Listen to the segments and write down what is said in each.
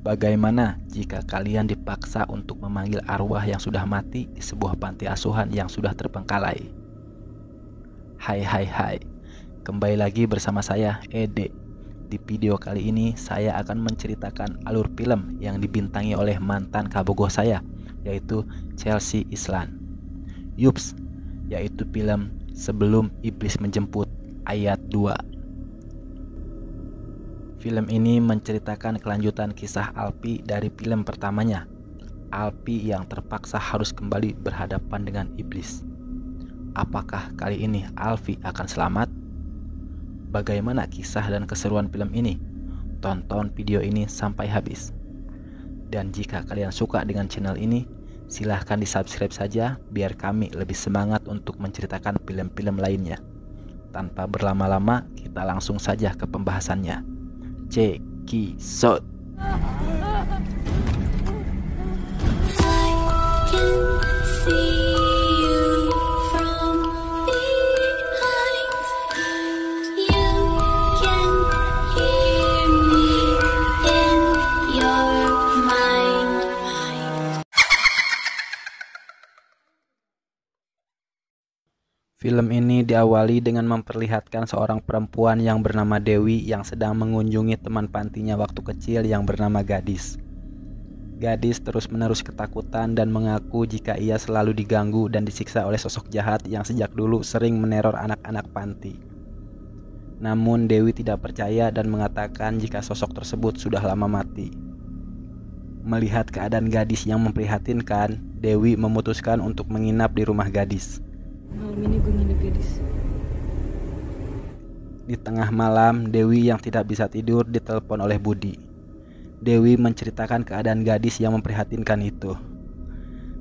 Bagaimana jika kalian dipaksa untuk memanggil arwah yang sudah mati di sebuah panti asuhan yang sudah terbengkalai? Hai, kembali lagi bersama saya, Ede. Di video kali ini saya akan menceritakan alur film yang dibintangi oleh mantan kabogoh saya, yaitu Chelsea Islan. Yups, yaitu film Sebelum Iblis Menjemput ayat 2. Film ini menceritakan kelanjutan kisah Alpi dari film pertamanya. Alpi yang terpaksa harus kembali berhadapan dengan iblis. Apakah kali ini Alpi akan selamat? Bagaimana kisah dan keseruan film ini? Tonton video ini sampai habis. Dan jika kalian suka dengan channel ini, silahkan di-subscribe saja biar kami lebih semangat untuk menceritakan film-film lainnya. Tanpa berlama-lama, kita langsung saja ke pembahasannya. Cekisot. Film ini diawali dengan memperlihatkan seorang perempuan yang bernama Dewi yang sedang mengunjungi teman pantinya waktu kecil yang bernama Gadis. Gadis terus-menerus ketakutan dan mengaku jika ia selalu diganggu dan disiksa oleh sosok jahat yang sejak dulu sering meneror anak-anak panti. Namun Dewi tidak percaya dan mengatakan jika sosok tersebut sudah lama mati. Melihat keadaan Gadis yang memprihatinkan, Dewi memutuskan untuk menginap di rumah Gadis. Malam ini gue nginep Gadis. Di tengah malam, Dewi yang tidak bisa tidur ditelepon oleh Budi. Dewi menceritakan keadaan Gadis yang memprihatinkan itu.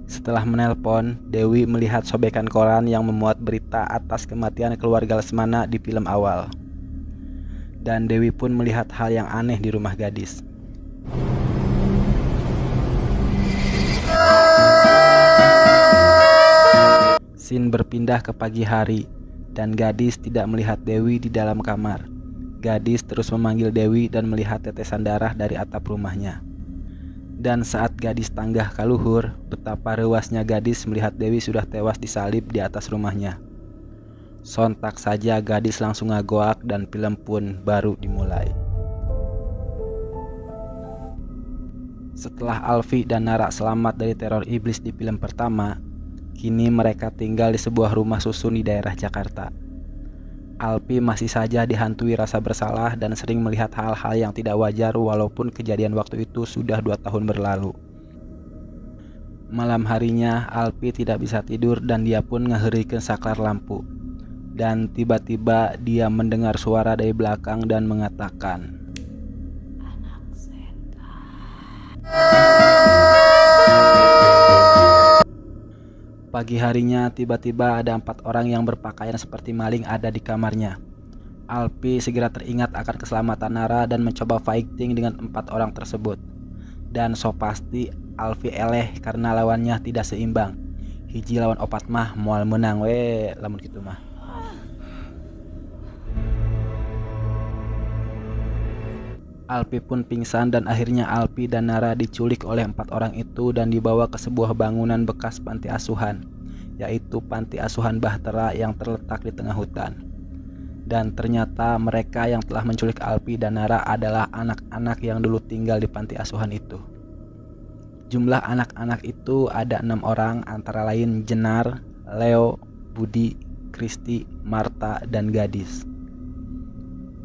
Setelah menelpon, Dewi melihat sobekan koran yang memuat berita atas kematian keluarga Lesmana di film awal. Dan Dewi pun melihat hal yang aneh di rumah Gadis. Scene berpindah ke pagi hari, dan Gadis tidak melihat Dewi di dalam kamar. Gadis terus memanggil Dewi dan melihat tetesan darah dari atap rumahnya. Dan saat Gadis tanggah ke luhur, betapa rewasnya Gadis melihat Dewi sudah tewas disalib di atas rumahnya. Sontak saja Gadis langsung ngagoak dan film pun baru dimulai. Setelah Alfi dan Nara selamat dari teror iblis di film pertama, kini mereka tinggal di sebuah rumah susun di daerah Jakarta. Alpi masih saja dihantui rasa bersalah dan sering melihat hal-hal yang tidak wajar walaupun kejadian waktu itu sudah 2 tahun berlalu. Malam harinya Alpi tidak bisa tidur dan dia pun ngeherikan saklar lampu. Dan tiba-tiba dia mendengar suara dari belakang dan mengatakan, "Anak setan." Pagi harinya tiba-tiba ada 4 orang yang berpakaian seperti maling ada di kamarnya. Alpi segera teringat akan keselamatan Nara dan mencoba fighting dengan 4 orang tersebut. Dan so pasti Alpi eleh karena lawannya tidak seimbang. Hiji lawan 4 mah moal menang we lamun gitu mah. Alpi pun pingsan dan akhirnya Alpi dan Nara diculik oleh 4 orang itu dan dibawa ke sebuah bangunan bekas panti asuhan, yaitu Panti Asuhan Bahtera yang terletak di tengah hutan. Dan ternyata mereka yang telah menculik Alpi dan Nara adalah anak-anak yang dulu tinggal di panti asuhan itu. Jumlah anak-anak itu ada 6 orang, antara lain Jenar, Leo, Budi, Kristi, Marta, dan Gadis.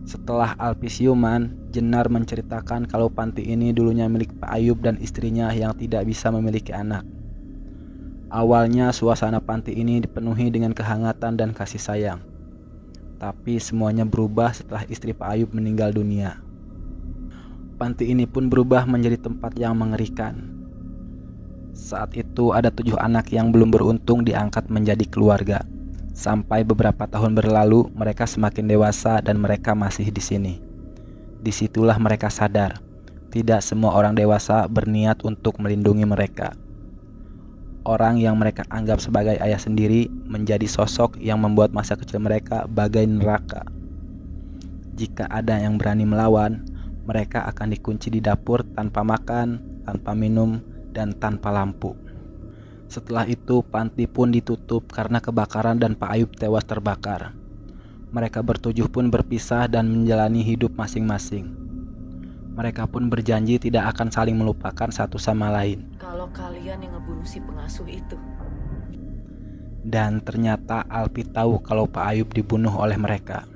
Setelah Alpi siuman, Jenar menceritakan kalau panti ini dulunya milik Pak Ayub dan istrinya yang tidak bisa memiliki anak. Awalnya suasana panti ini dipenuhi dengan kehangatan dan kasih sayang. Tapi semuanya berubah setelah istri Pak Ayub meninggal dunia. Panti ini pun berubah menjadi tempat yang mengerikan. Saat itu ada 7 anak yang belum beruntung diangkat menjadi keluarga. Sampai beberapa tahun berlalu, mereka semakin dewasa dan mereka masih di sini. Disitulah mereka sadar, tidak semua orang dewasa berniat untuk melindungi mereka. Orang yang mereka anggap sebagai ayah sendiri menjadi sosok yang membuat masa kecil mereka bagai neraka. Jika ada yang berani melawan, mereka akan dikunci di dapur tanpa makan, tanpa minum, dan tanpa lampu. Setelah itu panti pun ditutup karena kebakaran dan Pak Ayub tewas terbakar. Mereka bertujuh pun berpisah dan menjalani hidup masing-masing. Mereka pun berjanji tidak akan saling melupakan satu sama lain. Kalau kalian yang ngebunuh si pengasuh itu. Dan ternyata Alpi tahu kalau Pak Ayub dibunuh oleh mereka.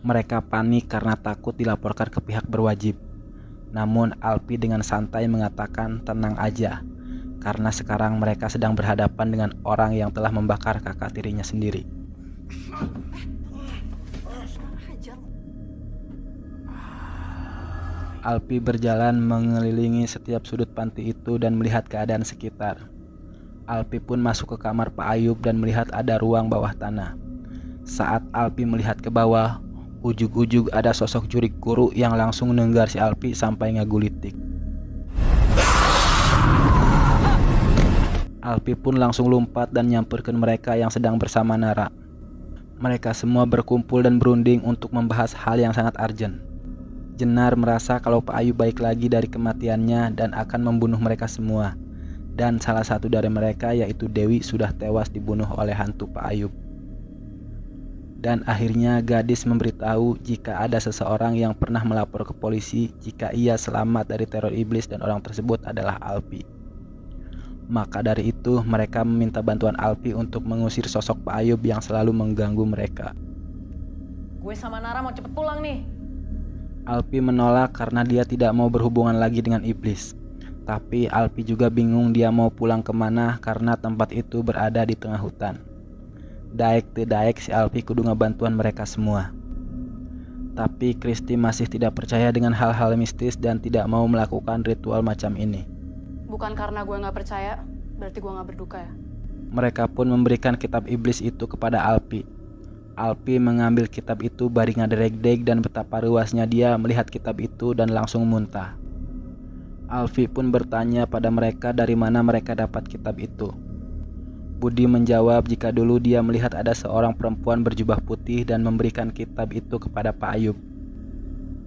Mereka panik karena takut dilaporkan ke pihak berwajib. Namun Alpi dengan santai mengatakan tenang aja, karena sekarang mereka sedang berhadapan dengan orang yang telah membakar kakak tirinya sendiri. Alpi berjalan mengelilingi setiap sudut panti itu dan melihat keadaan sekitar. Alpi pun masuk ke kamar Pak Ayub dan melihat ada ruang bawah tanah. Saat Alpi melihat ke bawah, ujug-ujug ada sosok jurik guru yang langsung nenggar si Alpi sampai ngagulitik. Alpi pun langsung lompat dan nyamperkan mereka yang sedang bersama Nara. Mereka semua berkumpul dan berunding untuk membahas hal yang sangat urgent. Jenar merasa kalau Pak Ayub baik lagi dari kematiannya dan akan membunuh mereka semua. Dan salah satu dari mereka yaitu Dewi sudah tewas dibunuh oleh hantu Pak Ayub. Dan akhirnya gadis memberitahu jika ada seseorang yang pernah melapor ke polisi jika ia selamat dari teror iblis dan orang tersebut adalah Alpi. Maka dari itu mereka meminta bantuan Alpi untuk mengusir sosok Pak Ayub yang selalu mengganggu mereka. Gue sama Nara mau cepet pulang nih. Alpi menolak karena dia tidak mau berhubungan lagi dengan iblis. Tapi Alpi juga bingung dia mau pulang kemana karena tempat itu berada di tengah hutan. Daek te daek si Alpi kudu ngebantuan mereka semua. Tapi Kristi masih tidak percaya dengan hal-hal mistis dan tidak mau melakukan ritual macam ini. Bukan karena gue gak percaya, berarti gue gak berduka ya? Mereka pun memberikan kitab iblis itu kepada Alpi. Alpi mengambil kitab itu baring ngadereg-deg dan betapa ruasnya dia melihat kitab itu dan langsung muntah. Alpi pun bertanya pada mereka dari mana mereka dapat kitab itu. Budi menjawab jika dulu dia melihat ada seorang perempuan berjubah putih dan memberikan kitab itu kepada Pak Ayub.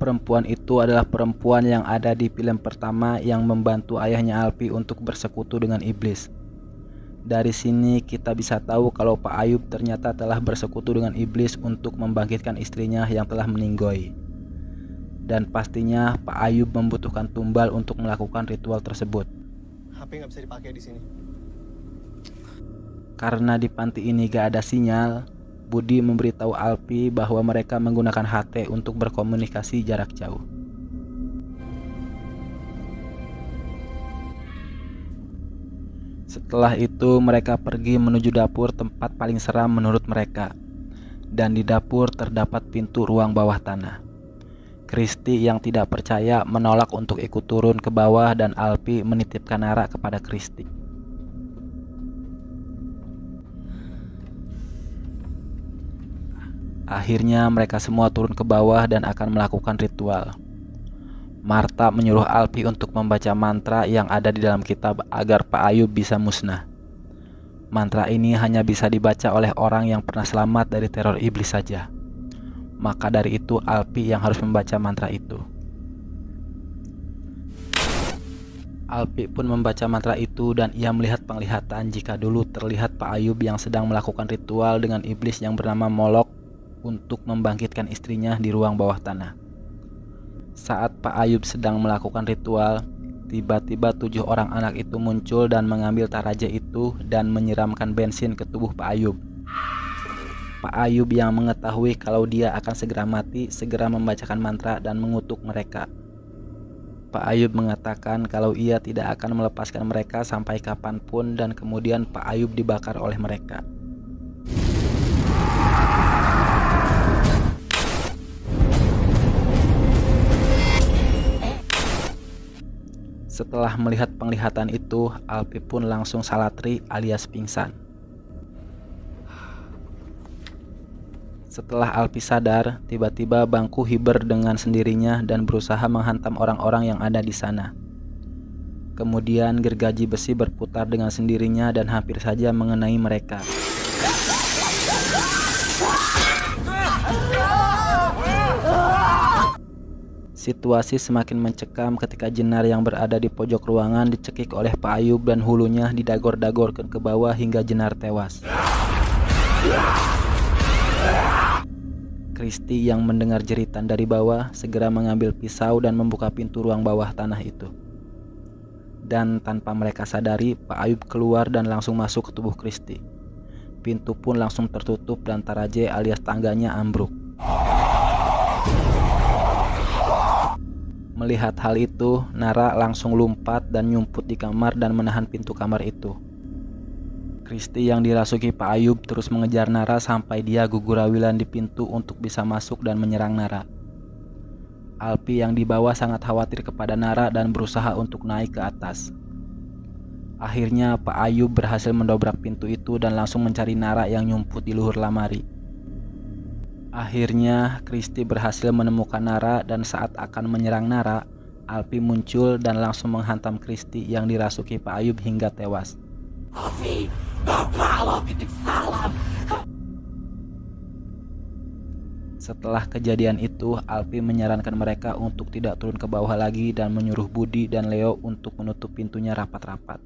Perempuan itu adalah perempuan yang ada di film pertama yang membantu ayahnya Alpi untuk bersekutu dengan iblis. Dari sini kita bisa tahu kalau Pak Ayub ternyata telah bersekutu dengan iblis untuk membangkitkan istrinya yang telah meninggoy. Dan pastinya Pak Ayub membutuhkan tumbal untuk melakukan ritual tersebut. HP nggak bisa dipakai di sini. Karena di panti ini gak ada sinyal, Budi memberitahu Alpi bahwa mereka menggunakan HT untuk berkomunikasi jarak jauh. Setelah itu mereka pergi menuju dapur tempat paling seram menurut mereka. Dan di dapur terdapat pintu ruang bawah tanah. Kristi yang tidak percaya menolak untuk ikut turun ke bawah dan Alpi menitipkan Nara kepada Kristi. Akhirnya mereka semua turun ke bawah dan akan melakukan ritual. Marta menyuruh Alpi untuk membaca mantra yang ada di dalam kitab agar Pak Ayub bisa musnah. Mantra ini hanya bisa dibaca oleh orang yang pernah selamat dari teror iblis saja. Maka dari itu Alpi yang harus membaca mantra itu. Alpi pun membaca mantra itu dan ia melihat penglihatan jika dulu terlihat Pak Ayub yang sedang melakukan ritual dengan iblis yang bernama Molok untuk membangkitkan istrinya di ruang bawah tanah. Saat Pak Ayub sedang melakukan ritual, tiba-tiba 7 orang anak itu muncul dan mengambil taraje itu dan menyiramkan bensin ke tubuh Pak Ayub. Pak Ayub yang mengetahui kalau dia akan segera mati, segera membacakan mantra dan mengutuk mereka. Pak Ayub mengatakan kalau ia tidak akan melepaskan mereka sampai kapanpun dan kemudian Pak Ayub dibakar oleh mereka. Setelah melihat penglihatan itu, Alpi pun langsung salatri alias pingsan. Setelah Alpi sadar, tiba-tiba bangku hiber dengan sendirinya dan berusaha menghantam orang-orang yang ada di sana. Kemudian gergaji besi berputar dengan sendirinya dan hampir saja mengenai mereka. Si Situasi semakin mencekam ketika Jenar yang berada di pojok ruangan dicekik oleh Pak Ayub dan hulunya didagor-dagorkan ke bawah hingga Jenar tewas. Kristi yang mendengar jeritan dari bawah segera mengambil pisau dan membuka pintu ruang bawah tanah itu. Dan tanpa mereka sadari, Pak Ayub keluar dan langsung masuk ke tubuh Kristi. Pintu pun langsung tertutup dan Taraje alias tangganya ambruk. Melihat hal itu, Nara langsung lompat dan nyumput di kamar dan menahan pintu kamar itu. Kristi yang dirasuki Pak Ayub terus mengejar Nara sampai dia gugurawilan di pintu untuk bisa masuk dan menyerang Nara. Alpi yang di bawah sangat khawatir kepada Nara dan berusaha untuk naik ke atas. Akhirnya Pak Ayub berhasil mendobrak pintu itu dan langsung mencari Nara yang nyumput di luhur lamari. Akhirnya Kristi berhasil menemukan Nara dan saat akan menyerang Nara, Alpi muncul dan langsung menghantam Kristi yang dirasuki Pak Ayub hingga tewas. Setelah kejadian itu, Alpi menyarankan mereka untuk tidak turun ke bawah lagi dan menyuruh Budi dan Leo untuk menutup pintunya rapat-rapat.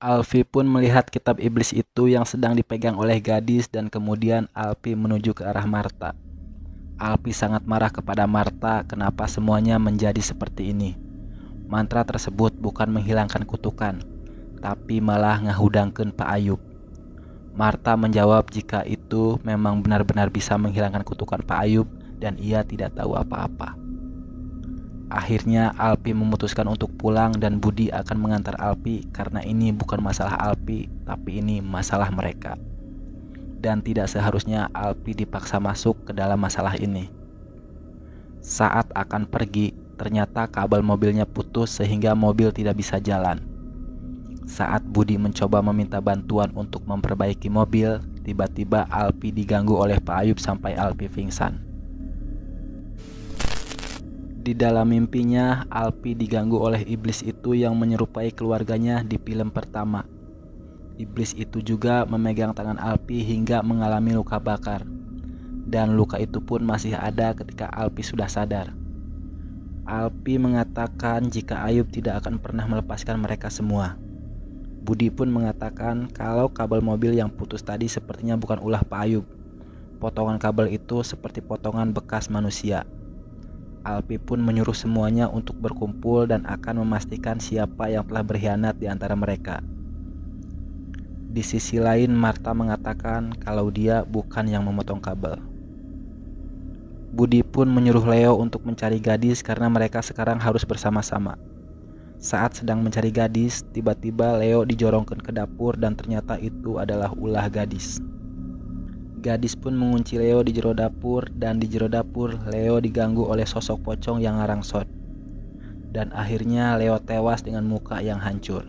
Alpi pun melihat kitab iblis itu yang sedang dipegang oleh gadis dan kemudian Alpi menuju ke arah Marta. Alpi sangat marah kepada Marta kenapa semuanya menjadi seperti ini. Mantra tersebut bukan menghilangkan kutukan, tapi malah ngahudangkeun Pak Ayub. Marta menjawab jika itu memang benar-benar bisa menghilangkan kutukan Pak Ayub dan ia tidak tahu apa-apa. Akhirnya Alpi memutuskan untuk pulang dan Budi akan mengantar Alpi karena ini bukan masalah Alpi, tapi ini masalah mereka. Dan tidak seharusnya Alpi dipaksa masuk ke dalam masalah ini. Saat akan pergi, ternyata kabel mobilnya putus sehingga mobil tidak bisa jalan. Saat Budi mencoba meminta bantuan untuk memperbaiki mobil, tiba-tiba Alpi diganggu oleh Pak Ayub sampai Alpi pingsan. Di dalam mimpinya, Alpi diganggu oleh iblis itu yang menyerupai keluarganya di film pertama. Iblis itu juga memegang tangan Alpi hingga mengalami luka bakar. Dan luka itu pun masih ada ketika Alpi sudah sadar. Alpi mengatakan jika Ayub tidak akan pernah melepaskan mereka semua. Budi pun mengatakan kalau kabel mobil yang putus tadi sepertinya bukan ulah Pak Ayub. Potongan kabel itu seperti potongan bekas manusia. Alpi pun menyuruh semuanya untuk berkumpul dan akan memastikan siapa yang telah berkhianat di antara mereka. Di sisi lain, Marta mengatakan kalau dia bukan yang memotong kabel. Budi pun menyuruh Leo untuk mencari gadis karena mereka sekarang harus bersama-sama. Saat sedang mencari gadis, tiba-tiba Leo dijorongkan ke dapur dan ternyata itu adalah ulah gadis. Gadis pun mengunci Leo di jero dapur dan di jero dapur Leo diganggu oleh sosok pocong yang ngarangsot. Dan akhirnya Leo tewas dengan muka yang hancur.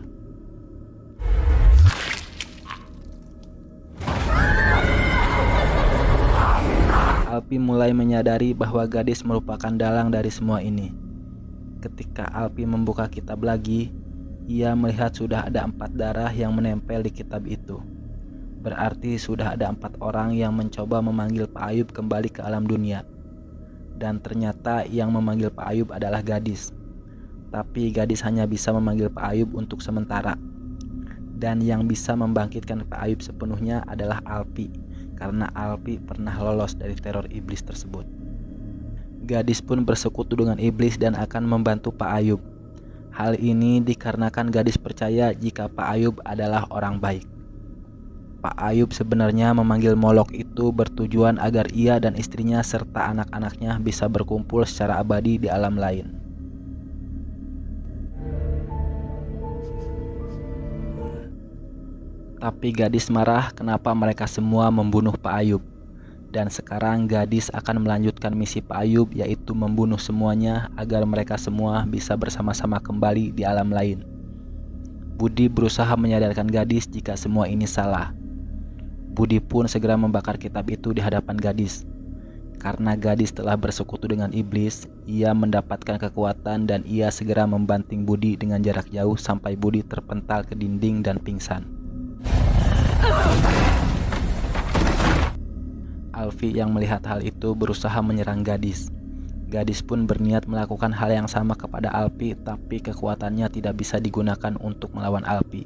Alpi mulai menyadari bahwa gadis merupakan dalang dari semua ini. Ketika Alpi membuka kitab lagi, ia melihat sudah ada 4 darah yang menempel di kitab itu. Berarti sudah ada 4 orang yang mencoba memanggil Pak Ayub kembali ke alam dunia. Dan ternyata yang memanggil Pak Ayub adalah gadis. Tapi gadis hanya bisa memanggil Pak Ayub untuk sementara. Dan yang bisa membangkitkan Pak Ayub sepenuhnya adalah Alpi, karena Alpi pernah lolos dari teror iblis tersebut. Gadis pun bersekutu dengan iblis dan akan membantu Pak Ayub. Hal ini dikarenakan gadis percaya jika Pak Ayub adalah orang baik. Pak Ayub sebenarnya memanggil Molok itu bertujuan agar ia dan istrinya serta anak-anaknya bisa berkumpul secara abadi di alam lain. Tapi gadis marah kenapa mereka semua membunuh Pak Ayub. Dan sekarang gadis akan melanjutkan misi Pak Ayub, yaitu membunuh semuanya agar mereka semua bisa bersama-sama kembali di alam lain. Budi berusaha menyadarkan gadis jika semua ini salah. Budi pun segera membakar kitab itu di hadapan gadis. Karena gadis telah bersekutu dengan iblis, ia mendapatkan kekuatan dan ia segera membanting Budi dengan jarak jauh sampai Budi terpental ke dinding dan pingsan. Alfie yang melihat hal itu berusaha menyerang gadis. Gadis pun berniat melakukan hal yang sama kepada Alfie, tapi kekuatannya tidak bisa digunakan untuk melawan Alfie.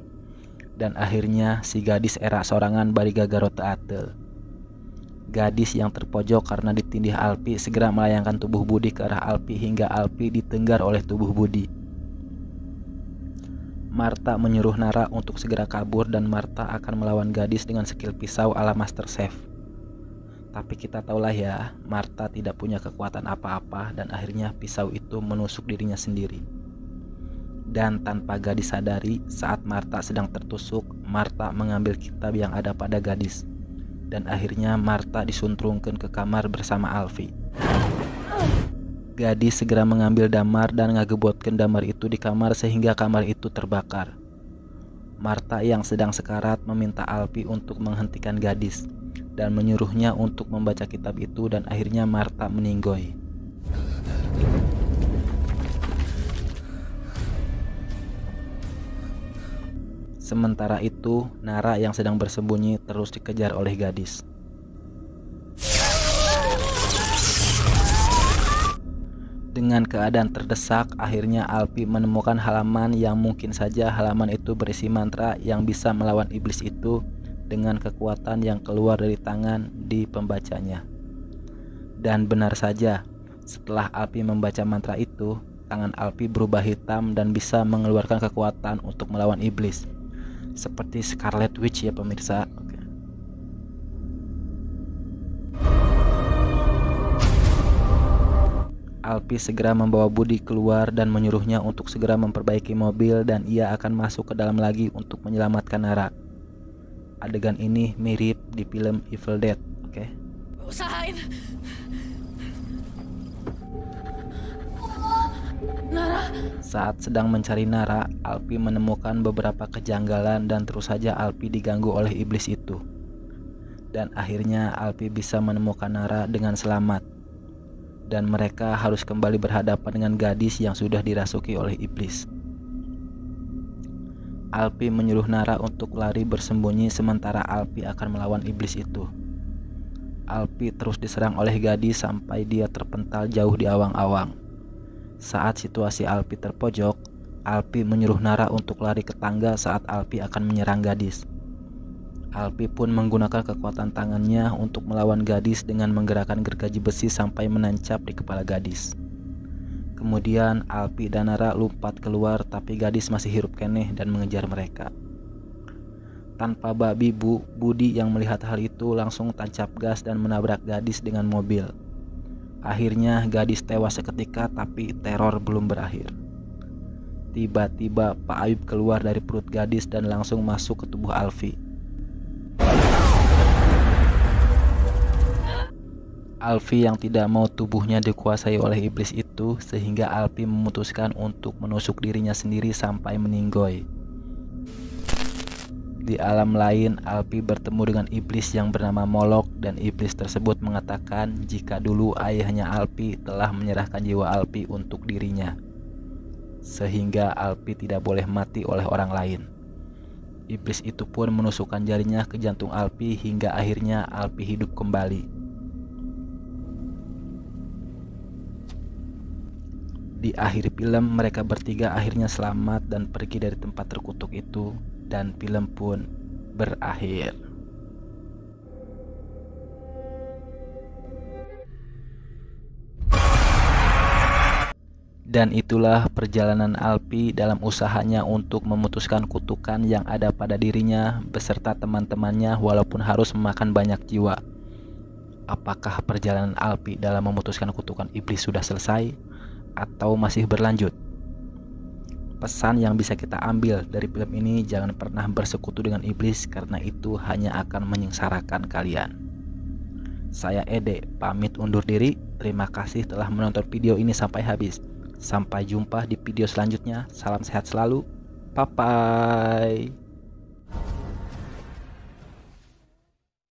Dan akhirnya si gadis erak sorangan bari gagaro teu ateul. Gadis yang terpojok karena ditindih Alfie segera melayangkan tubuh Budi ke arah Alfie hingga Alfie ditenggar oleh tubuh Budi. Martha menyuruh Nara untuk segera kabur dan Martha akan melawan gadis dengan skill pisau ala Master Chef. Tapi kita tahulah ya, Martha tidak punya kekuatan apa-apa dan akhirnya pisau itu menusuk dirinya sendiri. Dan tanpa gadis sadari, saat Martha sedang tertusuk, Martha mengambil kitab yang ada pada gadis. Dan akhirnya Martha disuntrungkan ke kamar bersama Alfie. Gadis segera mengambil damar dan ngagebotkeun damar itu di kamar sehingga kamar itu terbakar. Martha yang sedang sekarat meminta Alfie untuk menghentikan gadis dan menyuruhnya untuk membaca kitab itu dan akhirnya Martha meninggoy. Sementara itu, Nara yang sedang bersembunyi terus dikejar oleh gadis. Dengan keadaan terdesak, akhirnya Alfie menemukan halaman yang mungkin saja halaman itu berisi mantra yang bisa melawan iblis itu dengan kekuatan yang keluar dari tangan di pembacanya. Dan benar saja, setelah Alfie membaca mantra itu, tangan Alfie berubah hitam dan bisa mengeluarkan kekuatan untuk melawan iblis. Seperti Scarlet Witch ya pemirsa. Alfie segera membawa Budi keluar dan menyuruhnya untuk segera memperbaiki mobil dan ia akan masuk ke dalam lagi untuk menyelamatkan Nara. Adegan ini mirip di film Evil Dead, oke? Usahain. Nara. Saat sedang mencari Nara, Alfie menemukan beberapa kejanggalan dan terus saja Alfie diganggu oleh iblis itu. Dan akhirnya Alfie bisa menemukan Nara dengan selamat. Dan mereka harus kembali berhadapan dengan gadis yang sudah dirasuki oleh iblis. Alfie menyuruh Nara untuk lari bersembunyi sementara Alfie akan melawan iblis itu. Alfie terus diserang oleh gadis sampai dia terpental jauh di awang-awang. Saat situasi Alfie terpojok, Alfie menyuruh Nara untuk lari ke tangga saat Alfie akan menyerang gadis. Alfie pun menggunakan kekuatan tangannya untuk melawan gadis dengan menggerakkan gergaji besi sampai menancap di kepala gadis. Kemudian Alfie dan Nara lompat keluar tapi gadis masih hirup keneh dan mengejar mereka. Tanpa babi Budi yang melihat hal itu langsung tancap gas dan menabrak gadis dengan mobil. Akhirnya gadis tewas seketika tapi teror belum berakhir. Tiba-tiba Pak Ayub keluar dari perut gadis dan langsung masuk ke tubuh Alfie. Alfie yang tidak mau tubuhnya dikuasai oleh iblis itu sehingga Alfie memutuskan untuk menusuk dirinya sendiri sampai meninggoy. Di alam lain, Alfie bertemu dengan iblis yang bernama Molok dan iblis tersebut mengatakan jika dulu ayahnya Alfie telah menyerahkan jiwa Alfie untuk dirinya, sehingga Alfie tidak boleh mati oleh orang lain. Iblis itu pun menusukkan jarinya ke jantung Alfie hingga akhirnya Alfie hidup kembali. Di akhir film mereka bertiga akhirnya selamat dan pergi dari tempat terkutuk itu dan film pun berakhir. Dan itulah perjalanan Alfie dalam usahanya untuk memutuskan kutukan yang ada pada dirinya beserta teman-temannya walaupun harus memakan banyak jiwa. Apakah perjalanan Alfie dalam memutuskan kutukan iblis sudah selesai atau masih berlanjut? Pesan yang bisa kita ambil dari film ini, jangan pernah bersekutu dengan iblis karena itu hanya akan menyengsarakan kalian. Saya Ede, pamit undur diri. Terima kasih telah menonton video ini sampai habis. Sampai jumpa di video selanjutnya. Salam sehat selalu. Bye bye.